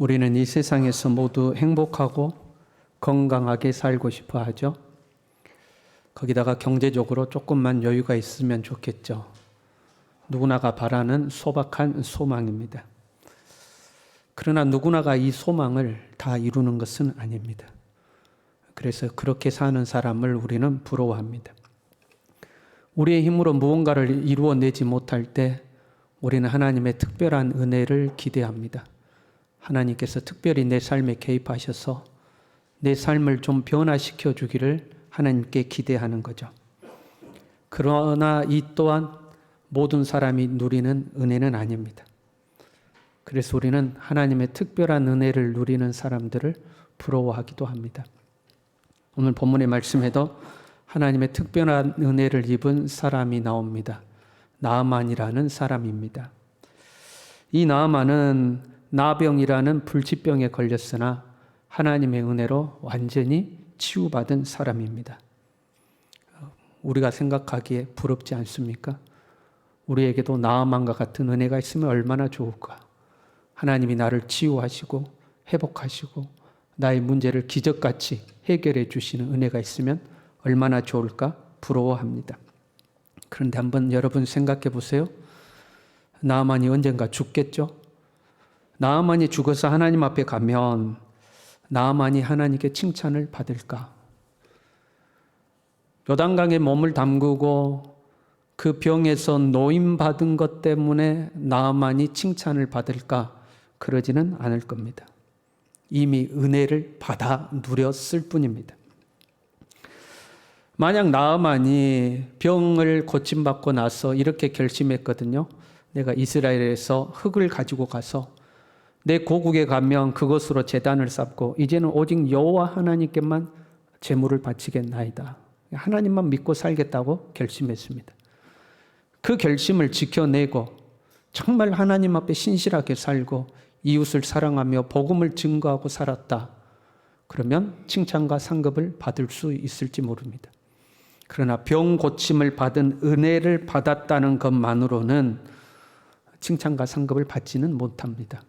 우리는 이 세상에서 모두 행복하고 건강하게 살고 싶어 하죠. 거기다가 경제적으로 조금만 여유가 있으면 좋겠죠. 누구나가 바라는 소박한 소망입니다. 그러나 누구나가 이 소망을 다 이루는 것은 아닙니다. 그래서 그렇게 사는 사람을 우리는 부러워합니다. 우리의 힘으로 무언가를 이루어내지 못할 때 우리는 하나님의 특별한 은혜를 기대합니다. 하나님께서 특별히 내 삶에 개입하셔서 내 삶을 좀 변화시켜 주기를 하나님께 기대하는 거죠. 그러나 이 또한 모든 사람이 누리는 은혜는 아닙니다. 그래서 우리는 하나님의 특별한 은혜를 누리는 사람들을 부러워하기도 합니다. 오늘 본문의 말씀에도 하나님의 특별한 은혜를 입은 사람이 나옵니다. 나아만이라는 사람입니다. 이 나아만은 나병이라는 불치병에 걸렸으나 하나님의 은혜로 완전히 치유받은 사람입니다. 우리가 생각하기에 부럽지 않습니까? 우리에게도 나아만과 같은 은혜가 있으면 얼마나 좋을까? 하나님이 나를 치유하시고 회복하시고 나의 문제를 기적같이 해결해 주시는 은혜가 있으면 얼마나 좋을까? 부러워합니다. 그런데 한번 여러분 생각해 보세요. 나아만이 언젠가 죽겠죠? 나아만이 죽어서 하나님 앞에 가면 나아만이 하나님께 칭찬을 받을까? 요단강에 몸을 담그고 그 병에서 노임받은 것 때문에 나아만이 칭찬을 받을까? 그러지는 않을 겁니다. 이미 은혜를 받아 누렸을 뿐입니다. 만약 나아만이 병을 고침받고 나서 이렇게 결심했거든요. 내가 이스라엘에서 흙을 가지고 가서 내 고국에 가면 그것으로 제단을 쌓고 이제는 오직 여호와 하나님께만 제물을 바치겠나이다. 하나님만 믿고 살겠다고 결심했습니다. 그 결심을 지켜내고 정말 하나님 앞에 신실하게 살고 이웃을 사랑하며 복음을 증거하고 살았다. 그러면 칭찬과 상급을 받을 수 있을지 모릅니다. 그러나 병 고침을 받은 은혜를 받았다는 것만으로는 칭찬과 상급을 받지는 못합니다.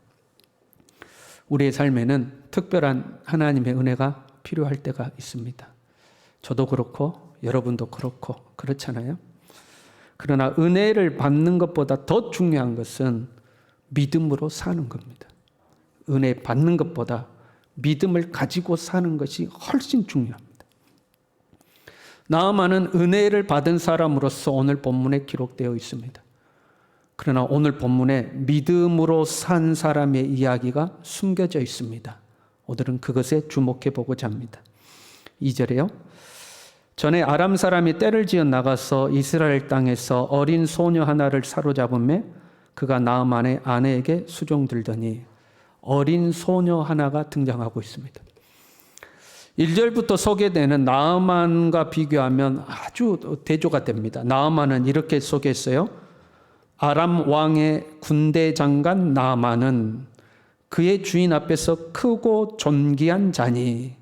우리의 삶에는 특별한 하나님의 은혜가 필요할 때가 있습니다. 저도 그렇고 여러분도 그렇고 그렇잖아요. 그러나 은혜를 받는 것보다 더 중요한 것은 믿음으로 사는 겁니다. 은혜 받는 것보다 믿음을 가지고 사는 것이 훨씬 중요합니다. 나아만은 은혜를 받은 사람으로서 오늘 본문에 기록되어 있습니다. 그러나 오늘 본문에 믿음으로 산 사람의 이야기가 숨겨져 있습니다. 오늘은 그것에 주목해 보고자 합니다. 2절에요. 전에 아람 사람이 떼를 지어 나가서 이스라엘 땅에서 어린 소녀 하나를 사로잡음에 그가 나아만의 아내에게 수종들더니 어린 소녀 하나가 등장하고 있습니다. 1절부터 소개되는 나아만과 비교하면 아주 대조가 됩니다. 나아만은 이렇게 소개했어요. 아람 왕의 군대 장관 나아만은 그의 주인 앞에서 크고 존귀한 자니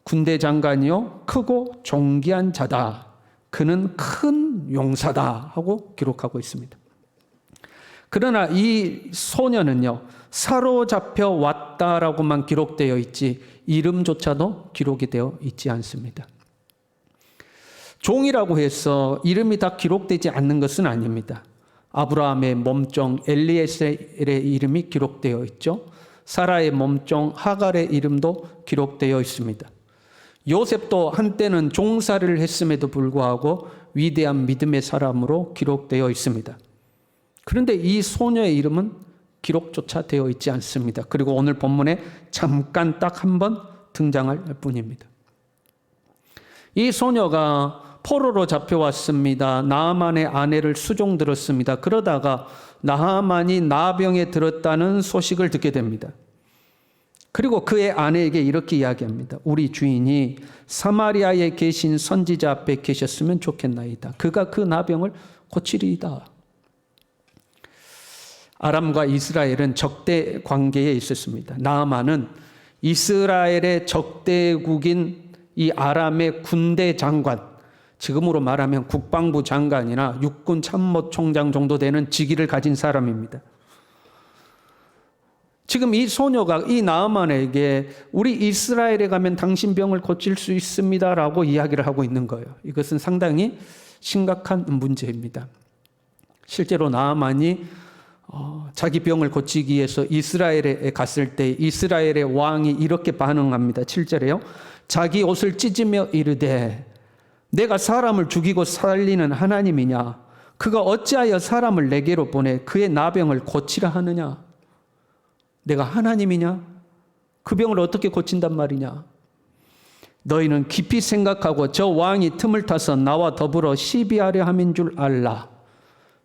군대 장관이요 크고 존귀한 자다. 그는 큰 용사다 하고 기록하고 있습니다. 그러나 이 소녀는요 사로잡혀 왔다라고만 기록되어 있지 이름조차도 기록이 되어 있지 않습니다. 종이라고 해서 이름이 다 기록되지 않는 것은 아닙니다. 아브라함의 몸종 엘리에셀의 이름이 기록되어 있죠. 사라의 몸종 하갈의 이름도 기록되어 있습니다. 요셉도 한때는 종살이를 했음에도 불구하고 위대한 믿음의 사람으로 기록되어 있습니다. 그런데 이 소녀의 이름은 기록조차 되어 있지 않습니다. 그리고 오늘 본문에 잠깐 딱 한 번 등장할 뿐입니다. 이 소녀가 포로로 잡혀왔습니다. 나아만의 아내를 수종들었습니다. 그러다가 나아만이 나병에 들었다는 소식을 듣게 됩니다. 그리고 그의 아내에게 이렇게 이야기합니다. 우리 주인이 사마리아에 계신 선지자 앞에 계셨으면 좋겠나이다. 그가 그 나병을 고치리이다. 아람과 이스라엘은 적대 관계에 있었습니다. 나아만은 이스라엘의 적대국인 이 아람의 군대 장관, 지금으로 말하면 국방부 장관이나 육군 참모총장 정도 되는 직위를 가진 사람입니다. 지금 이 소녀가 이 나아만에게 우리 이스라엘에 가면 당신 병을 고칠 수 있습니다라고 이야기를 하고 있는 거예요. 이것은 상당히 심각한 문제입니다. 실제로 나아만이 자기 병을 고치기 위해서 이스라엘에 갔을 때 이스라엘의 왕이 이렇게 반응합니다. 7절에요. 자기 옷을 찢으며 이르되 내가 사람을 죽이고 살리는 하나님이냐? 그가 어찌하여 사람을 내게로 보내 그의 나병을 고치라 하느냐? 내가 하나님이냐? 그 병을 어떻게 고친단 말이냐? 너희는 깊이 생각하고 저 왕이 틈을 타서 나와 더불어 시비하려 함인 줄 알라.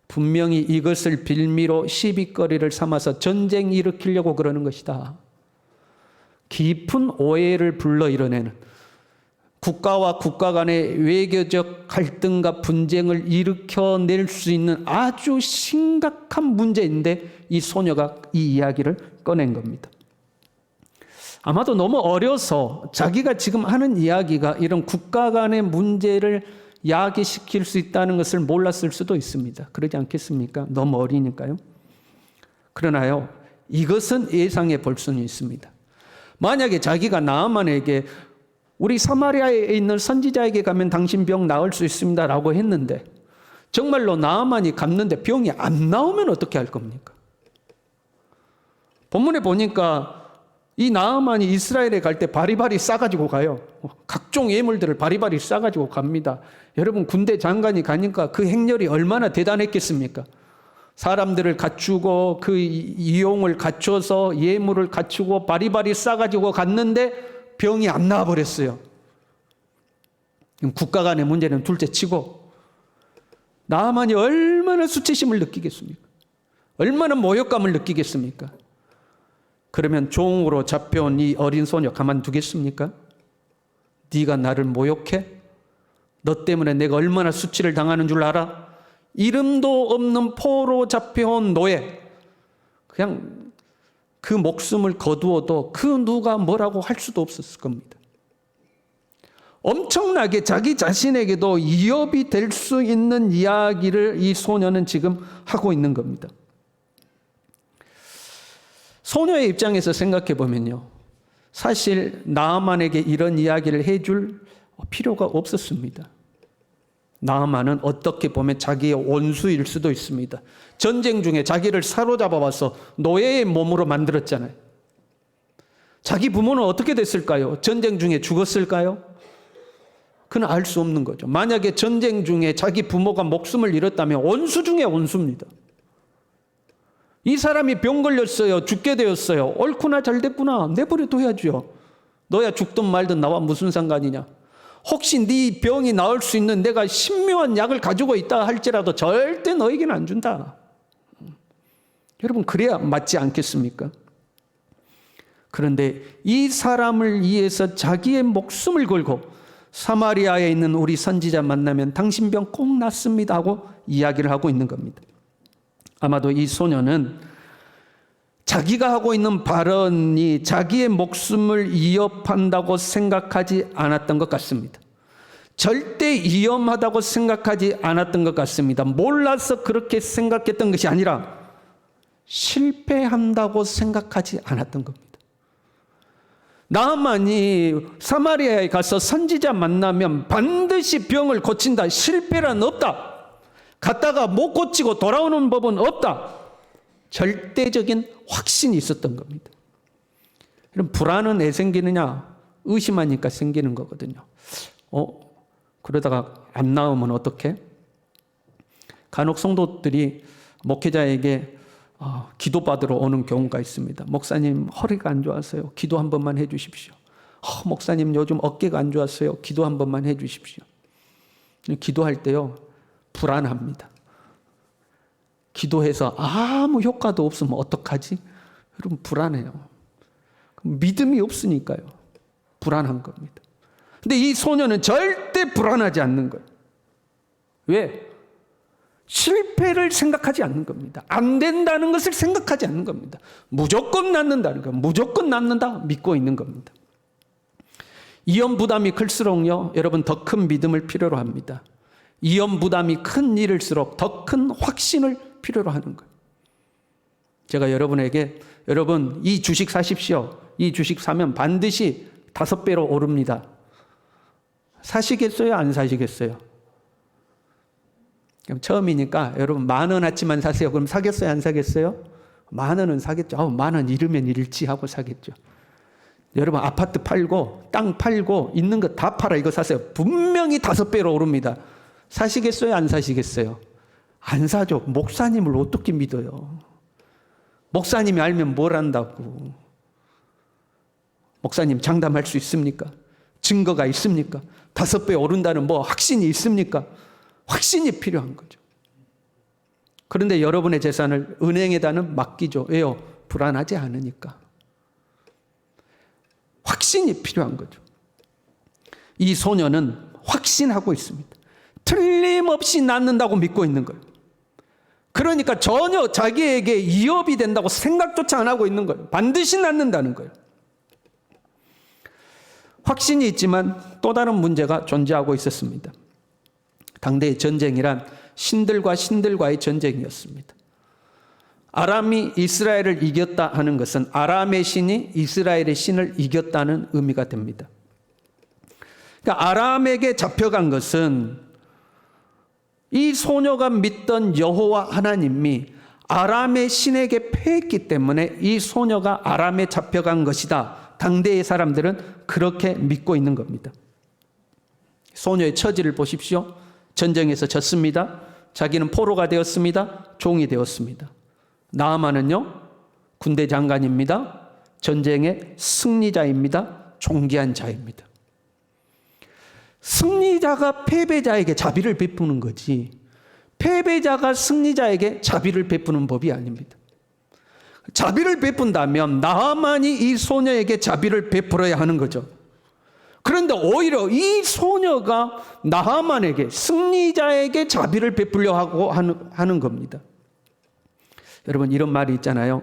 분명히 이것을 빌미로 시비거리를 삼아서 전쟁 일으키려고 그러는 것이다. 깊은 오해를 불러일으내는 국가와 국가 간의 외교적 갈등과 분쟁을 일으켜낼 수 있는 아주 심각한 문제인데 이 소녀가 이 이야기를 꺼낸 겁니다. 아마도 너무 어려서 자기가 지금 하는 이야기가 이런 국가 간의 문제를 야기시킬 수 있다는 것을 몰랐을 수도 있습니다. 그러지 않겠습니까? 너무 어리니까요. 그러나요, 이것은 예상해 볼 수는 있습니다. 만약에 자기가 나아만에게 우리 사마리아에 있는 선지자에게 가면 당신 병 나을 수 있습니다 라고 했는데 정말로 나아만이 갔는데 병이 안 나오면 어떻게 할 겁니까? 본문에 보니까 이 나아만이 이스라엘에 갈 때 바리바리 싸가지고 가요. 각종 예물들을 바리바리 싸가지고 갑니다. 여러분, 군대 장관이 가니까 그 행렬이 얼마나 대단했겠습니까? 사람들을 갖추고 그 이용을 갖춰서 예물을 갖추고 바리바리 싸가지고 갔는데 병이 안 나와버렸어요. 국가 간의 문제는 둘째 치고 나아만이 얼마나 수치심을 느끼겠습니까? 얼마나 모욕감을 느끼겠습니까? 그러면 종으로 잡혀온 이 어린 소녀 가만두겠습니까? 네가 나를 모욕해? 너 때문에 내가 얼마나 수치를 당하는 줄 알아? 이름도 없는 포로 잡혀온 노예, 그냥 그 목숨을 거두어도 그 누가 뭐라고 할 수도 없었을 겁니다. 엄청나게 자기 자신에게도 위협이 될 수 있는 이야기를 이 소녀는 지금 하고 있는 겁니다. 소녀의 입장에서 생각해 보면요, 사실 나아만에게 이런 이야기를 해줄 필요가 없었습니다. 나아만은 어떻게 보면 자기의 원수일 수도 있습니다. 전쟁 중에 자기를 사로잡아와서 노예의 몸으로 만들었잖아요. 자기 부모는 어떻게 됐을까요? 전쟁 중에 죽었을까요? 그는 알 수 없는 거죠. 만약에 전쟁 중에 자기 부모가 목숨을 잃었다면 원수 중에 원수입니다. 이 사람이 병 걸렸어요. 죽게 되었어요. 옳구나 잘 됐구나. 내버려 둬야죠. 너야 죽든 말든 나와 무슨 상관이냐. 혹시 네 병이 나을 수 있는 내가 신묘한 약을 가지고 있다 할지라도 절대 너에게는 안 준다. 여러분, 그래야 맞지 않겠습니까? 그런데 이 사람을 위해서 자기의 목숨을 걸고 사마리아에 있는 우리 선지자 만나면 당신 병 꼭 낫습니다 하고 이야기를 하고 있는 겁니다. 아마도 이 소녀는 자기가 하고 있는 발언이 자기의 목숨을 위협한다고 생각하지 않았던 것 같습니다. 절대 위험하다고 생각하지 않았던 것 같습니다. 몰라서 그렇게 생각했던 것이 아니라 실패한다고 생각하지 않았던 겁니다. 나아만이 사마리아에 가서 선지자 만나면 반드시 병을 고친다. 실패란 없다. 갔다가 못 고치고 돌아오는 법은 없다. 절대적인 확신이 있었던 겁니다. 이런 불안은 왜 생기느냐? 의심하니까 생기는 거거든요. 그러다가 안 나오면 어떡해? 간혹 성도들이 목회자에게 기도받으러 오는 경우가 있습니다. 목사님, 허리가 안 좋아서요. 기도 한 번만 해 주십시오. 목사님, 요즘 어깨가 안 좋았어요. 기도 한 번만 해 주십시오. 기도할 때요, 불안합니다. 기도해서 아무 효과도 없으면 어떡하지? 여러분, 불안해요. 믿음이 없으니까요. 불안한 겁니다. 근데 이 소녀는 절대 불안하지 않는 거예요. 왜? 실패를 생각하지 않는 겁니다. 안 된다는 것을 생각하지 않는 겁니다. 무조건 낫는다는 거, 무조건 낫는다 믿고 있는 겁니다. 위험 부담이 클수록요, 여러분, 더 큰 믿음을 필요로 합니다. 위험 부담이 큰 일일수록 더 큰 확신을 필요로 하는 거예요. 제가 여러분에게 여러분 이 주식 사십시오. 이 주식 사면 반드시 5배로 오릅니다. 사시겠어요? 안 사시겠어요? 그럼 처음이니까 여러분 10,000원어치만 사세요. 그럼 사겠어요? 안 사겠어요? 10,000원은 사겠죠. 10,000원 잃으면 잃지 하고 사겠죠. 여러분 아파트 팔고 땅 팔고 있는 거 다 팔아 이거 사세요. 분명히 5배로 오릅니다. 사시겠어요? 안 사시겠어요? 안 사죠. 목사님을 어떻게 믿어요? 목사님이 알면 뭘 한다고? 목사님 장담할 수 있습니까? 증거가 있습니까? 5배 오른다는 뭐 확신이 있습니까? 확신이 필요한 거죠. 그런데 여러분의 재산을 은행에다는 맡기죠. 왜요? 불안하지 않으니까. 확신이 필요한 거죠. 이 소녀는 확신하고 있습니다. 틀림없이 낫는다고 믿고 있는 거예요. 그러니까 전혀 자기에게 위협이 된다고 생각조차 안 하고 있는 거예요. 반드시 낫는다는 거예요. 확신이 있지만 또 다른 문제가 존재하고 있었습니다. 당대의 전쟁이란 신들과 신들과의 전쟁이었습니다. 아람이 이스라엘을 이겼다 하는 것은 아람의 신이 이스라엘의 신을 이겼다는 의미가 됩니다. 그러니까 아람에게 잡혀간 것은 이 소녀가 믿던 여호와 하나님이 아람의 신에게 패했기 때문에 이 소녀가 아람에 잡혀간 것이다. 당대의 사람들은 그렇게 믿고 있는 겁니다. 소녀의 처지를 보십시오. 전쟁에서 졌습니다. 자기는 포로가 되었습니다. 종이 되었습니다. 나아만은요, 군대 장관입니다. 전쟁의 승리자입니다. 존귀한 자입니다. 승리자가 패배자에게 자비를 베푸는 거지, 패배자가 승리자에게 자비를 베푸는 법이 아닙니다. 자비를 베푼다면 나아만이 이 소녀에게 자비를 베풀어야 하는 거죠. 그런데 오히려 이 소녀가 나아만에게, 승리자에게 자비를 베풀려 하는 겁니다. 여러분 이런 말이 있잖아요.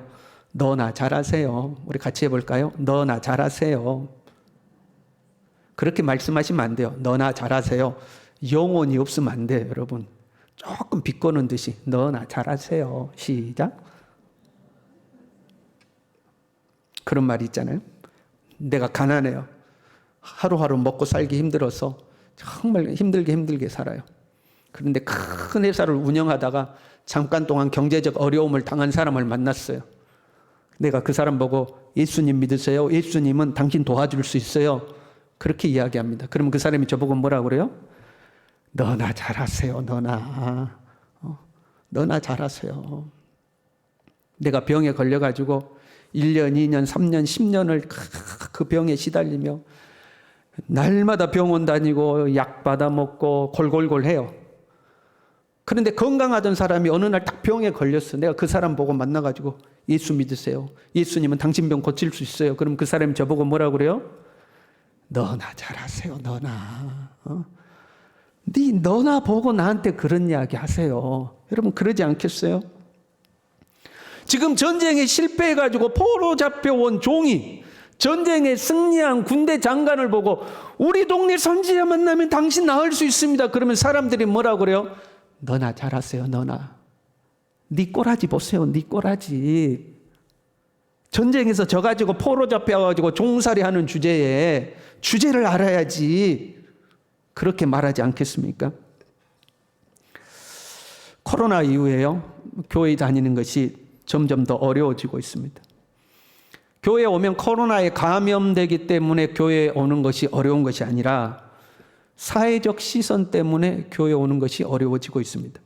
너나 잘하세요. 우리 같이 해볼까요? 너나 잘하세요. 그렇게 말씀하시면 안 돼요. 너나 잘하세요. 영혼이 없으면 안 돼요. 여러분 조금 비꼬는 듯이 너나 잘하세요. 시작. 그런 말이 있잖아요. 내가 가난해요. 하루하루 먹고 살기 힘들어서 정말 힘들게 살아요. 그런데 큰 회사를 운영하다가 잠깐 동안 경제적 어려움을 당한 사람을 만났어요. 내가 그 사람 보고 예수님 믿으세요? 예수님은 당신 도와줄 수 있어요. 그렇게 이야기합니다. 그러면 그 사람이 저보고 뭐라고 그래요? 너나 잘하세요. 너나 잘하세요. 내가 병에 걸려가지고 1년, 2년, 3년, 10년을 그 병에 시달리며 날마다 병원 다니고 약 받아 먹고 골골골 해요. 그런데 건강하던 사람이 어느 날 딱 병에 걸렸어. 내가 그 사람 보고 만나가지고 예수 믿으세요. 예수님은 당신 병 고칠 수 있어요. 그럼 그 사람이 저보고 뭐라고 그래요? 너나 잘하세요. 너나 보고 나한테 그런 이야기 하세요. 여러분 그러지 않겠어요? 지금 전쟁에 실패해가지고 포로 잡혀온 종이 전쟁에 승리한 군대 장관을 보고 우리 동네 선지자 만나면 당신 나을 수 있습니다. 그러면 사람들이 뭐라고 그래요? 너나 잘하세요. 네 꼬라지 보세요. 네 꼬라지. 전쟁에서 져가지고 포로 잡혀가지고 종살이 하는 주제를 알아야지. 그렇게 말하지 않겠습니까? 코로나 이후에요, 교회 다니는 것이 점점 더 어려워지고 있습니다. 교회에 오면 코로나에 감염되기 때문에 교회에 오는 것이 어려운 것이 아니라 사회적 시선 때문에 교회에 오는 것이 어려워지고 있습니다.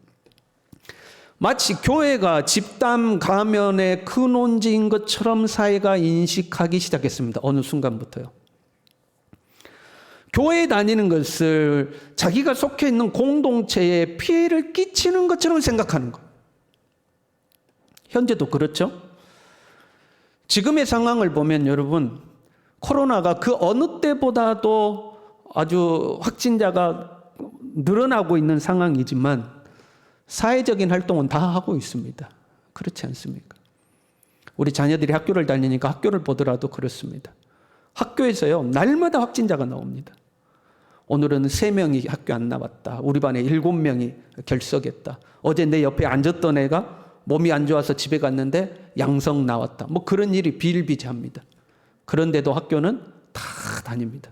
마치 교회가 집단 감염의 근원지인 것처럼 사회가 인식하기 시작했습니다. 어느 순간부터요. 교회에 다니는 것을 자기가 속해 있는 공동체에 피해를 끼치는 것처럼 생각하는 거예요. 현재도 그렇죠? 지금의 상황을 보면 여러분, 코로나가 그 어느 때보다도 아주 확진자가 늘어나고 있는 상황이지만 사회적인 활동은 다 하고 있습니다. 그렇지 않습니까? 우리 자녀들이 학교를 다니니까 학교를 보더라도 그렇습니다. 학교에서요, 날마다 확진자가 나옵니다. 오늘은 3명이 학교 안 나왔다. 우리 반에 7명이 결석했다. 어제 내 옆에 앉았던 애가 몸이 안 좋아서 집에 갔는데 양성 나왔다. 뭐 그런 일이 비일비재합니다. 그런데도 학교는 다 다닙니다.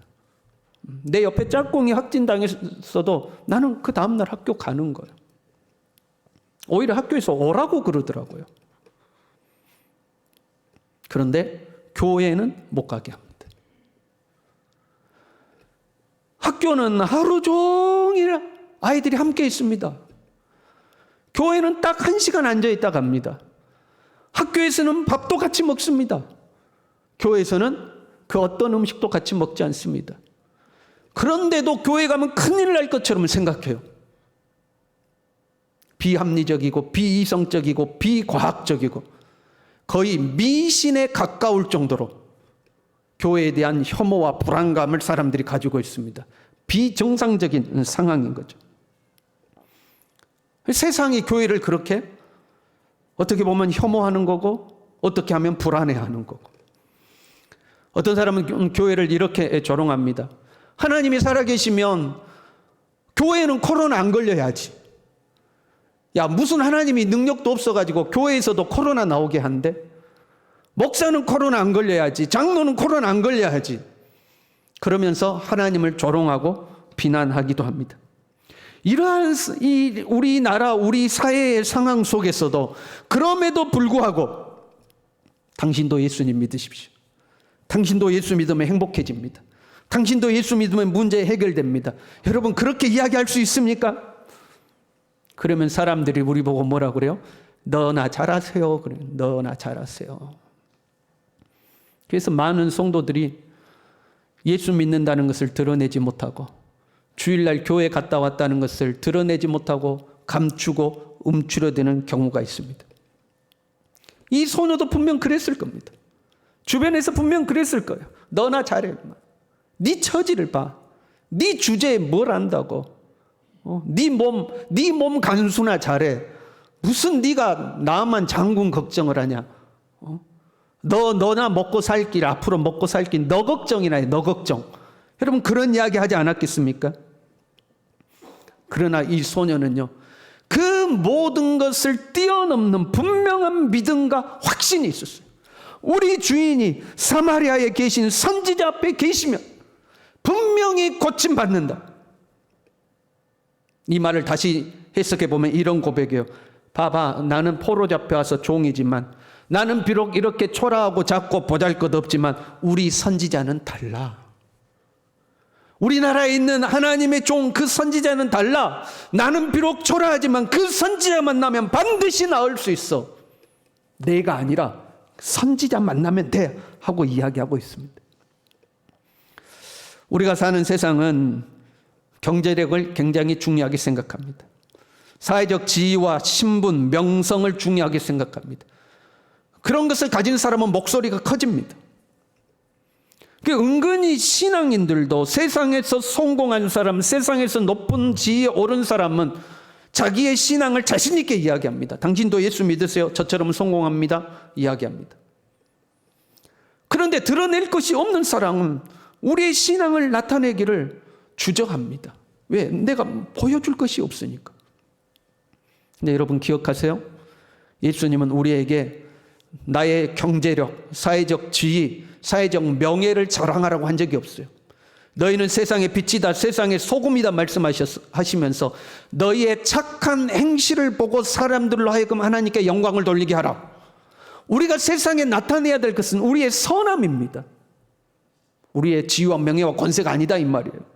내 옆에 짝꿍이 확진당했어도 나는 그 다음날 학교 가는 거예요. 오히려 학교에서 오라고 그러더라고요. 그런데 교회는 못 가게 합니다. 학교는 하루 종일 아이들이 함께 있습니다. 교회는 딱 1시간 앉아있다 갑니다. 학교에서는 밥도 같이 먹습니다. 교회에서는 그 어떤 음식도 같이 먹지 않습니다. 그런데도 교회 가면 큰일 날 것처럼 생각해요. 비합리적이고 비이성적이고 비과학적이고 거의 미신에 가까울 정도로 교회에 대한 혐오와 불안감을 사람들이 가지고 있습니다. 비정상적인 상황인 거죠. 세상이 교회를 그렇게 어떻게 보면 혐오하는 거고 어떻게 하면 불안해하는 거고. 어떤 사람은 교회를 이렇게 조롱합니다. 하나님이 살아계시면 교회는 코로나 안 걸려야지. 야, 무슨 하나님이 능력도 없어가지고 교회에서도 코로나 나오게 한대? 목사는 코로나 안 걸려야지. 장로는 코로나 안 걸려야지. 그러면서 하나님을 조롱하고 비난하기도 합니다. 이러한 우리나라, 우리 사회의 상황 속에서도 그럼에도 불구하고 당신도 예수님 믿으십시오. 당신도 예수 믿으면 행복해집니다. 당신도 예수 믿으면 문제 해결됩니다. 여러분 그렇게 이야기할 수 있습니까? 그러면 사람들이 우리 보고 뭐라 그래요? 너나 잘하세요. 그래요. 너나 잘하세요. 그래서 많은 성도들이 예수 믿는다는 것을 드러내지 못하고 주일날 교회 갔다 왔다는 것을 드러내지 못하고 감추고 움츠려드는 경우가 있습니다. 이 소녀도 분명 그랬을 겁니다. 주변에서 분명 그랬을 거예요. 너나 잘해. 네 처지를 봐. 네 주제에 뭘 안다고. 네 몸 간수나 잘해. 무슨 네가 나만 장군 걱정을 하냐. 너나 먹고 살 길, 앞으로 먹고 살 길, 너 걱정이나 해, 너 걱정. 여러분 그런 이야기 하지 않았겠습니까? 그러나 이 소녀는요, 그 모든 것을 뛰어넘는 분명한 믿음과 확신이 있었어요. 우리 주인이 사마리아에 계신 선지자 앞에 계시면 분명히 고침받는다. 이 말을 다시 해석해 보면 이런 고백이에요. 봐봐, 나는 포로 잡혀와서 종이지만 나는 비록 이렇게 초라하고 작고 보잘것없지만 우리 선지자는 달라. 우리나라에 있는 하나님의 종 그 선지자는 달라. 나는 비록 초라하지만 그 선지자 만나면 반드시 나을 수 있어. 내가 아니라 선지자 만나면 돼 하고 이야기하고 있습니다. 우리가 사는 세상은 경제력을 굉장히 중요하게 생각합니다. 사회적 지위와 신분, 명성을 중요하게 생각합니다. 그런 것을 가진 사람은 목소리가 커집니다. 은근히 신앙인들도 세상에서 성공한 사람, 세상에서 높은 지위에 오른 사람은 자기의 신앙을 자신 있게 이야기합니다. 당신도 예수 믿으세요? 저처럼 성공합니다. 이야기합니다. 그런데 드러낼 것이 없는 사람은 우리의 신앙을 나타내기를 주저합니다. 왜? 내가 보여줄 것이 없으니까. 근데 여러분 기억하세요? 예수님은 우리에게 나의 경제력, 사회적 지위, 사회적 명예를 자랑하라고 한 적이 없어요. 너희는 세상의 빛이다, 세상의 소금이다 말씀하시면서 너희의 착한 행실을 보고 사람들로 하여금 하나님께 영광을 돌리게 하라. 우리가 세상에 나타내야 될 것은 우리의 선함입니다. 우리의 지위와 명예와 권세가 아니다 이 말이에요.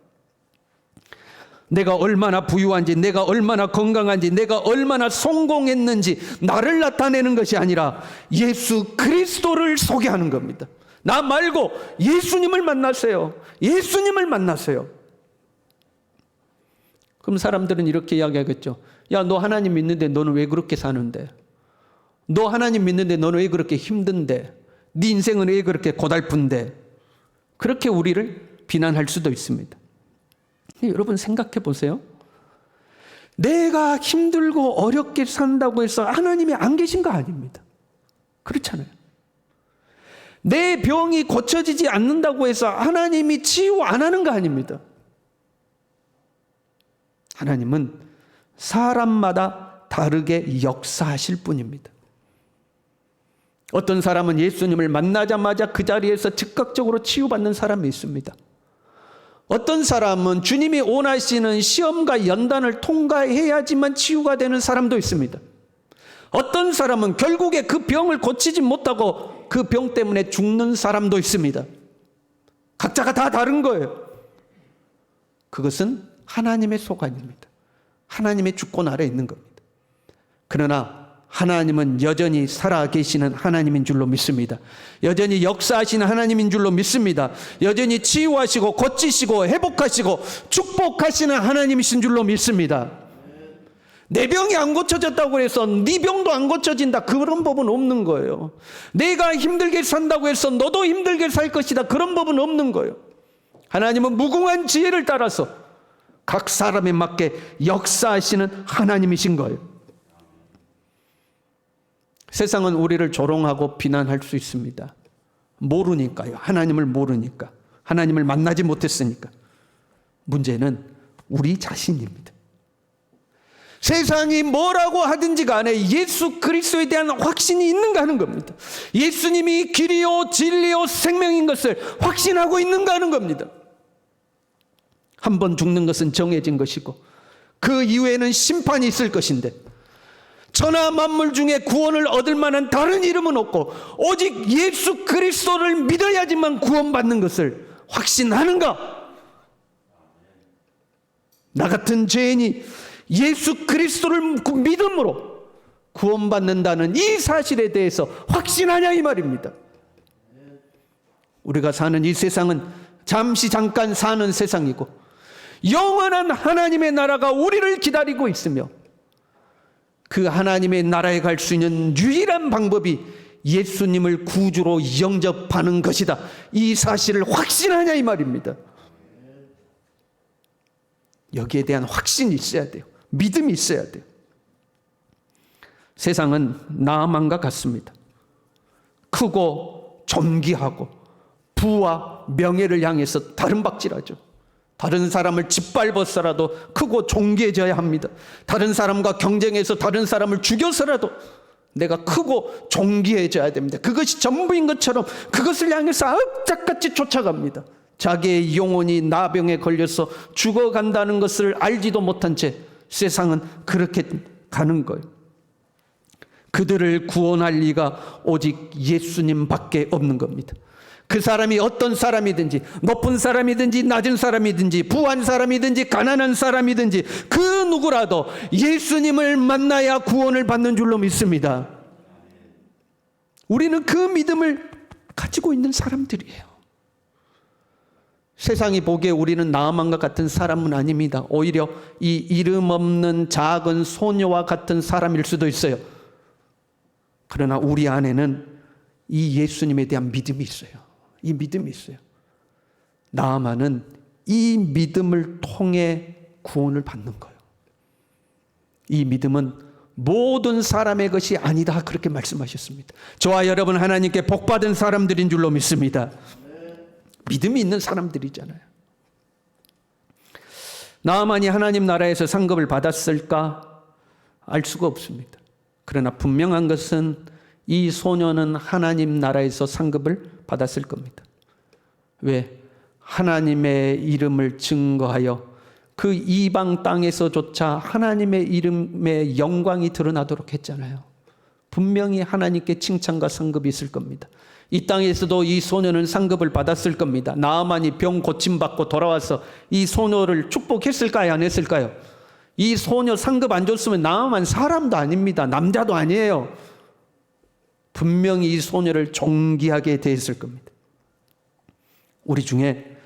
내가 얼마나 부유한지, 내가 얼마나 건강한지, 내가 얼마나 성공했는지 나를 나타내는 것이 아니라 예수 그리스도를 소개하는 겁니다. 나 말고 예수님을 만나세요. 예수님을 만나세요. 그럼 사람들은 이렇게 이야기하겠죠. 야, 너 하나님 믿는데 너는 왜 그렇게 사는데? 너 하나님 믿는데 너는 왜 그렇게 힘든데? 네 인생은 왜 그렇게 고달픈데? 그렇게 우리를 비난할 수도 있습니다. 여러분 생각해 보세요. 내가 힘들고 어렵게 산다고 해서 하나님이 안 계신 거 아닙니다. 그렇잖아요. 내 병이 고쳐지지 않는다고 해서 하나님이 치유 안 하는 거 아닙니다. 하나님은 사람마다 다르게 역사하실 뿐입니다. 어떤 사람은 예수님을 만나자마자 그 자리에서 즉각적으로 치유받는 사람이 있습니다. 어떤 사람은 주님이 원하시는 시험과 연단을 통과해야지만 치유가 되는 사람도 있습니다. 어떤 사람은 결국에 그 병을 고치지 못하고 그 병 때문에 죽는 사람도 있습니다. 각자가 다 다른 거예요. 그것은 하나님의 소관입니다. 하나님의 주권 아래 있는 겁니다. 그러나 하나님은 여전히 살아계시는 하나님인 줄로 믿습니다. 여전히 역사하시는 하나님인 줄로 믿습니다. 여전히 치유하시고 고치시고 회복하시고 축복하시는 하나님이신 줄로 믿습니다. 내 병이 안 고쳐졌다고 해서 네 병도 안 고쳐진다, 그런 법은 없는 거예요. 내가 힘들게 산다고 해서 너도 힘들게 살 것이다, 그런 법은 없는 거예요. 하나님은 무궁한 지혜를 따라서 각 사람에 맞게 역사하시는 하나님이신 거예요. 세상은 우리를 조롱하고 비난할 수 있습니다. 모르니까요. 하나님을 모르니까. 하나님을 만나지 못했으니까. 문제는 우리 자신입니다. 세상이 뭐라고 하든지 간에 예수 그리스도에 대한 확신이 있는가 하는 겁니다. 예수님이 길이요 진리요 생명인 것을 확신하고 있는가 하는 겁니다. 한 번 죽는 것은 정해진 것이고 그 이후에는 심판이 있을 것인데, 천하 만물 중에 구원을 얻을 만한 다른 이름은 없고 오직 예수 그리스도를 믿어야지만 구원받는 것을 확신하는가? 나 같은 죄인이 예수 그리스도를 믿음으로 구원받는다는 이 사실에 대해서 확신하냐 이 말입니다. 우리가 사는 이 세상은 잠시 잠깐 사는 세상이고 영원한 하나님의 나라가 우리를 기다리고 있으며, 그 하나님의 나라에 갈 수 있는 유일한 방법이 예수님을 구주로 영접하는 것이다, 이 사실을 확신하냐 이 말입니다. 여기에 대한 확신이 있어야 돼요. 믿음이 있어야 돼요. 세상은 나아만과 같습니다. 크고 존귀하고 부와 명예를 향해서 다름박질하죠. 다른 사람을 짓밟아서라도 크고 존귀해져야 합니다. 다른 사람과 경쟁해서 다른 사람을 죽여서라도 내가 크고 존귀해져야 됩니다. 그것이 전부인 것처럼 그것을 향해서 악착같이 쫓아갑니다. 자기의 영혼이 나병에 걸려서 죽어간다는 것을 알지도 못한 채 세상은 그렇게 가는 거예요. 그들을 구원할 리가 오직 예수님밖에 없는 겁니다. 그 사람이 어떤 사람이든지, 높은 사람이든지 낮은 사람이든지, 부한 사람이든지 가난한 사람이든지 그 누구라도 예수님을 만나야 구원을 받는 줄로 믿습니다. 우리는 그 믿음을 가지고 있는 사람들이에요. 세상이 보기에 우리는 나아만과 같은 사람은 아닙니다. 오히려 이 이름 없는 작은 소녀와 같은 사람일 수도 있어요. 그러나 우리 안에는 이 예수님에 대한 믿음이 있어요. 이 믿음이 있어요. 나아만은 이 믿음을 통해 구원을 받는 거예요. 이 믿음은 모든 사람의 것이 아니다, 그렇게 말씀하셨습니다. 저와 여러분 하나님께 복받은 사람들인 줄로 믿습니다. 믿음이 있는 사람들이잖아요. 나아만이 하나님 나라에서 상급을 받았을까? 알 수가 없습니다. 그러나 분명한 것은 이 소녀는 하나님 나라에서 상급을 받았을 겁니다. 왜? 하나님의 이름을 증거하여 그 이방 땅에서조차 하나님의 이름의 영광이 드러나도록 했잖아요. 분명히 하나님께 칭찬과 상급이 있을 겁니다. 이 땅에서도 이 소녀는 상급을 받았을 겁니다. 나아만이 병 고침받고 돌아와서 이 소녀를 축복했을까요? 안 했을까요? 이 소녀 상급 안 줬으면 나아만 사람도 아닙니다. 남자도 아니에요. 분명히 이 소녀를 존귀하게 대했을 겁니다. 우리 중에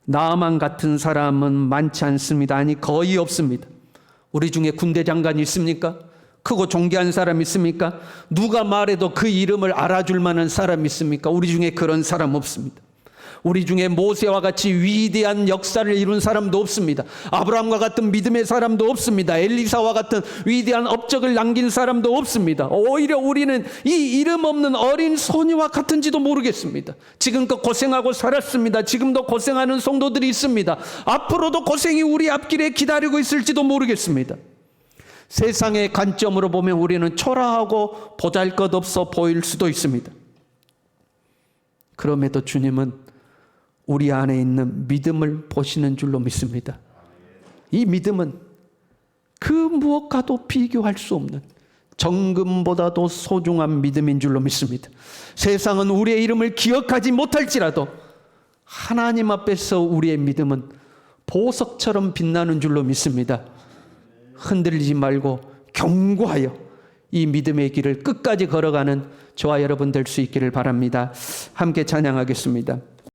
나아만 같은 사람은 많지 않습니다. 아니 거의 없습니다. 우리 중에 군대 장관이 있습니까? 크고 존귀한 사람 있습니까? 누가 말해도 그 이름을 알아줄 만한 사람 있습니까? 우리 중에 그런 사람 없습니다. 우리 중에 모세와 같이 위대한 역사를 이룬 사람도 없습니다. 아브라함과 같은 믿음의 사람도 없습니다. 엘리사와 같은 위대한 업적을 남긴 사람도 없습니다. 오히려 우리는 이 이름 없는 어린 소녀와 같은지도 모르겠습니다. 지금껏 고생하고 살았습니다. 지금도 고생하는 성도들이 있습니다. 앞으로도 고생이 우리 앞길에 기다리고 있을지도 모르겠습니다. 세상의 관점으로 보면 우리는 초라하고 보잘것없어 보일 수도 있습니다. 그럼에도 주님은 우리 안에 있는 믿음을 보시는 줄로 믿습니다. 이 믿음은 그 무엇과도 비교할 수 없는 정금보다도 소중한 믿음인 줄로 믿습니다. 세상은 우리의 이름을 기억하지 못할지라도 하나님 앞에서 우리의 믿음은 보석처럼 빛나는 줄로 믿습니다. 흔들리지 말고 견고하여 이 믿음의 길을 끝까지 걸어가는 저와 여러분 될 수 있기를 바랍니다. 함께 찬양하겠습니다.